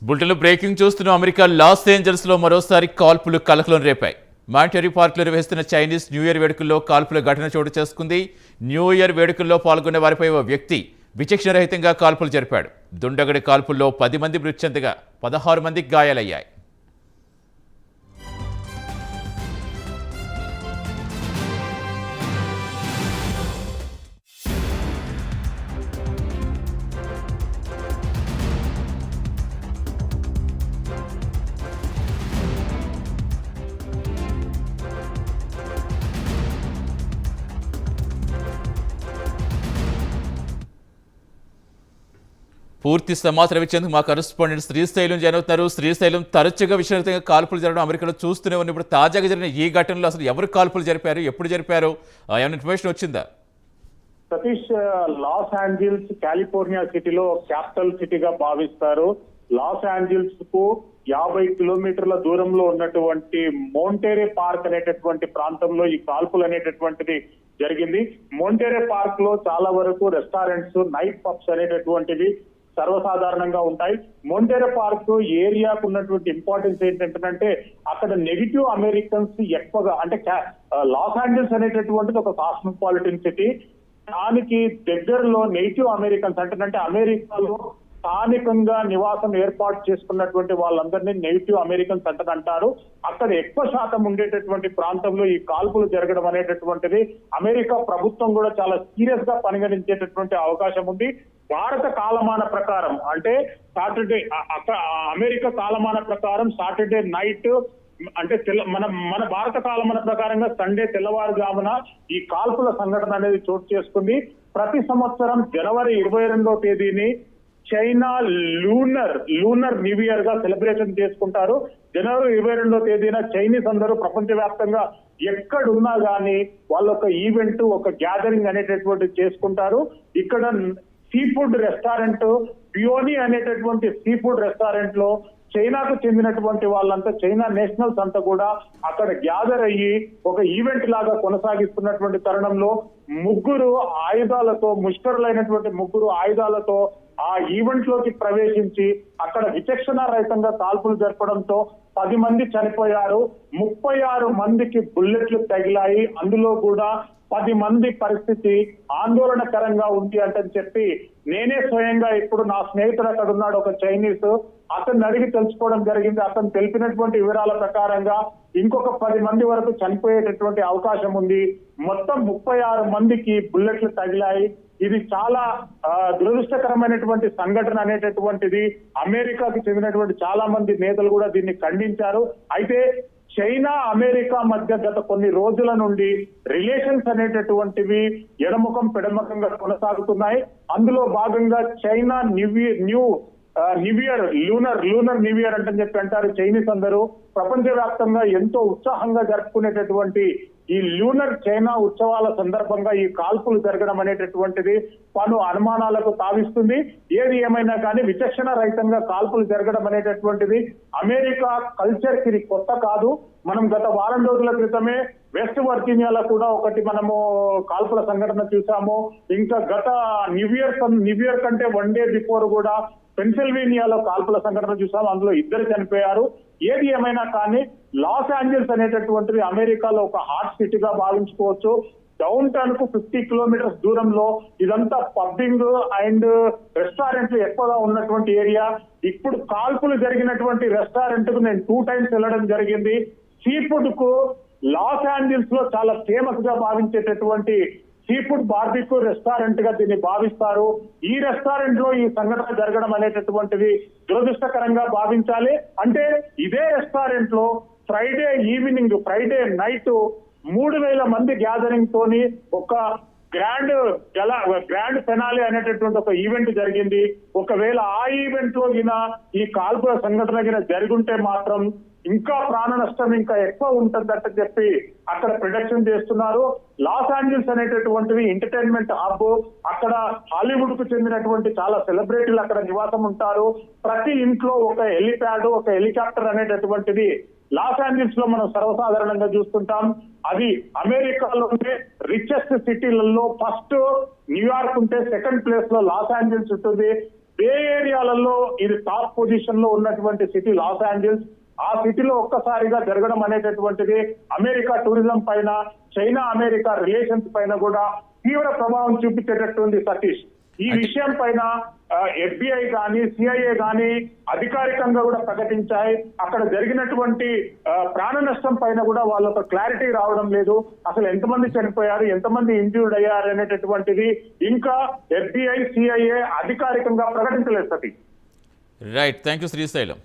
బులెటిన్లో బ్రేకింగ్ చూస్తున్న America Los Angeles లో మరోసారి కాల్పులు కలకలం రేపాయి. మాంటరీ పార్క్ లో నిర్వహిస్తున్న చైనీస్ న్యూ ఇయర్ వేడుకల్లో కాల్పుల ఘటన చోటు చేసుకుంది. న్యూ ఇయర్ వేడుకల్లో పాల్గొన్న వారిపై ఓ వ్యక్తి విచక్షణరహితంగా కాల్పులు జరిపాడు. దుండగడి కాల్పుల్లో 10 మంది మృతి చెందగా 16 మందికి గాయాలయ్యాయి. పూర్తి సమాచారం ఇచ్చేందుకు మా కరెస్పాండెంట్ శ్రీశైలం జాయిన్ అవుతున్నారు. శ్రీశైలం, తరచుగా విషయంగా కాల్పులు జరగడం అమెరికాలో చూస్తూనే ఉన్న ఇప్పుడు తాజాగా జరిగిన ఈ ఘటనలో అసలు ఎవరు కాల్పులు జరిపారు, ఎప్పుడు జరిపారు, ఏమైనా ఇన్ఫర్మేషన్ వచ్చిందా? సతీష్, లాస్ ఏంజల్స్ కాలిఫోర్నియా సిటీలో క్యాపిటల్ సిటీగా భావిస్తారు. లాస్ ఏంజల్స్ కు 50 కిలోమీటర్ల దూరంలో ఉన్నటువంటి మోంటేరే పార్క్ అనేటటువంటి ప్రాంతంలో ఈ కాల్పులు అనేటటువంటిది జరిగింది. మోంటేరే పార్క్ లో చాలా వరకు రెస్టారెంట్స్, నైట్ పబ్స్ అనేటటువంటివి సర్వసాధారణంగా ఉంటాయి. మోంటేరే పార్క్ ఏరియాకు ఉన్నటువంటి ఇంపార్టెన్స్ ఏంటంటే అక్కడ నెగిటివ్ అమెరికన్స్ ఎక్కువగా, అంటే లాస్ ఏంజల్స్ అనేటటువంటిది ఒక కాస్మోపాలిటన్ సిటీ. దానికి దగ్గరలో నెగిటివ్ అమెరికన్స్ అంటే అమెరికాలో స్థానికంగా నివాసం ఏర్పాటు చేసుకున్నటువంటి వాళ్ళందరినీ నెగిటివ్ అమెరికన్స్ అంటారు. అక్కడ ఎక్కువ శాతం ఉండేటటువంటి ప్రాంతంలో ఈ కాల్పులు జరగడం అనేటటువంటిది అమెరికా ప్రభుత్వం కూడా చాలా సీరియస్ గా పరిగణించేటటువంటి అవకాశం ఉంది. భారత కాలమాన ప్రకారం అంటే సాటర్డే, అమెరికా కాలమాన ప్రకారం సాటర్డే నైట్ అంటే మన భారత కాలమాన ప్రకారంగా సండే తెల్లవారుజామున ఈ కాల్పుల సంఘటన అనేది చోటు చేసుకుంది. ప్రతి సంవత్సరం జనవరి 22వ తేదీని చైనా లూనర్ న్యూ ఇయర్ గా సెలబ్రేషన్ చేసుకుంటారు. జనవరి 22వ తేదీన చైనీస్ అందరూ ప్రపంచవ్యాప్తంగా ఎక్కడున్నా గానీ వాళ్ళు ఒక ఈవెంట్, ఒక గ్యాదరింగ్ అనేటటువంటి చేసుకుంటారు. ఇక్కడ సీ ఫుడ్ రెస్టారెంట్ పియోనీ అనేటటువంటి సీ ఫుడ్ రెస్టారెంట్ లో చైనాకు చెందినటువంటి వాళ్ళంతా, చైనా నేషనల్స్ అంతా కూడా అక్కడ గ్యాదర్ అయ్యి ఒక ఈవెంట్ లాగా కొనసాగిస్తున్నటువంటి తరుణంలో ముష్కరులైనటువంటి ముగ్గురు ఆయుధాలతో ఆ ఈవెంట్ లోకి ప్రవేశించి అక్కడ విచక్షణ రహితంగా కాల్పులు జరపడంతో 10 మంది చనిపోయారు. 36 మందికి బుల్లెట్లు తగిలాయి. అందులో కూడా 10 మంది పరిస్థితి ఆందోళనకరంగా ఉంది అంటే చెప్పి నేనే స్వయంగా ఇప్పుడు నా స్నేహితుడు అక్కడ ఉన్నాడు, ఒక చైనీస్, అతన్ని అడిగి తెలుసుకోవడం జరిగింది. అతను తెలిపినటువంటి వివరాల ప్రకారంగా ఇంకొక 10 మంది వరకు చనిపోయేటటువంటి అవకాశం ఉంది. మొత్తం 36 మందికి బుల్లెట్లు తగిలాయి. ఇది చాలా దురదృష్టకరమైనటువంటి సంఘటన అనేటటువంటిది అమెరికాకి చెందినటువంటి చాలా మంది నేతలు కూడా దీన్ని ఖండించారు. అయితే చైనా అమెరికా మధ్య గత కొన్ని రోజుల నుండి రిలేషన్స్ అనేటటువంటివి ఎడముఖం పెడముఖంగా కొనసాగుతున్నాయి. అందులో భాగంగా చైనా లూనర్ న్యూ ఇయర్ అంటే చెప్పి అంటారు చైనీస్ అందరూ. ప్రపంచవ్యాప్తంగా ఎంతో ఉత్సాహంగా జరుపుకునేటటువంటి ఈ లూనర్ చైనా ఉత్సవాల సందర్భంగా ఈ కాల్పులు జరగడం అనేటటువంటిది పలు అనుమానాలకు తావిస్తుంది. ఏది ఏమైనా కానీ విచక్షణ రహితంగా కాల్పులు జరగడం అనేటటువంటిది అమెరికా కల్చర్ కి కొత్త కాదు. మనం గత వారం రోజుల క్రితమే వెస్ట్ వర్జీనియాలో కూడా ఒకటి మనము కాల్పుల సంఘటన చూసాము. ఇంకా గత న్యూ ఇయర్ కంటే 1 డే బిఫోర్ కూడా పెన్సిల్వేనియాలో కాల్పుల సంఘటన చూసాము. అందులో 2 చనిపోయారు. ఏది ఏమైనా కానీ లాస్ ఏంజల్స్ అనేటటువంటిది అమెరికాలో ఒక హాట్ సిటీగా భావించుకోవచ్చు. డౌన్ టౌన్ కు 50 కిలోమీటర్స్ దూరంలో ఇదంతా పబ్బింగ్ అండ్ రెస్టారెంట్లు ఎక్కువగా ఉన్నటువంటి ఏరియా. ఇప్పుడు కాల్పులు జరిగినటువంటి రెస్టారెంట్ కు నేను 2 times వెళ్ళడం జరిగింది. సీ ఫుడ్ కు లాస్ ఏంజల్స్ లో చాలా ఫేమస్ గా భావించేటటువంటి సీ ఫుడ్ బార్బిక్యూ రెస్టారెంట్ గా దీన్ని భావిస్తారు. ఈ రెస్టారెంట్ లో ఈ సంఘటన జరగడం అనేటటువంటిది దురదృష్టకరంగా భావించాలి. అంటే ఇదే రెస్టారెంట్ లో ఫ్రైడే నైట్ 3000 మంది గ్యాదరింగ్ తోని ఒక గ్రాండ్ ఫెనాలే అనేటటువంటి ఒక ఈవెంట్ జరిగింది. ఒకవేళ ఆ ఈవెంట్ లో ఈ కాల్పుల సంఘటన జరుగుంటే మాత్రం ఇంకా ప్రాణ నష్టం ఇంకా ఎక్కువ ఉంటుందట చెప్పి అక్కడ ప్రొడక్షన్ చేస్తున్నారు. లాస్ ఏంజల్స్ అనేటటువంటివి ఎంటర్టైన్మెంట్ హబ్. అక్కడ హాలీవుడ్ కు చెందినటువంటి చాలా సెలబ్రిటీలు అక్కడ నివాసం ఉంటారు. ప్రతి ఇంట్లో ఒక హెలిప్యాడ్, ఒక హెలికాప్టర్ అనేటటువంటిది లాస్ ఏంజల్స్ లో మనం సర్వసాధారణంగా చూస్తుంటాం. అది అమెరికాలోనే రిచెస్ట్ సిటీలలో ఫస్ట్ న్యూయార్క్ ఉంటే సెకండ్ ప్లేస్ లో లాస్ ఏంజల్స్ ఉంటుంది. బే ఏరియాలలో ఇది టాప్ పొజిషన్ లో ఉన్నటువంటి సిటీ లాస్ ఏంజల్స్. ఆ సిటీలో ఒక్కసారిగా జరగడం అనేటటువంటిది అమెరికా టూరిజం పైన, చైనా అమెరికా రిలేషన్స్ పైన కూడా తీవ్ర ప్రభావం చూపించేటట్టుంది సతీష్. ఈ విషయం పైన FBI కానీ CIA కానీ అధికారికంగా కూడా ప్రకటించాయి. అక్కడ జరిగినటువంటి ప్రాణ నష్టం పైన కూడా వాళ్ళకు క్లారిటీ రావడం లేదు. అసలు ఎంతమంది చనిపోయారు, ఎంతమంది ఇంజ్యూర్డ్ అయ్యారు అనేటటువంటిది ఇంకా FBI CIA అధికారికంగా ప్రకటించలేదు Satish. Right, thank you Srisailam.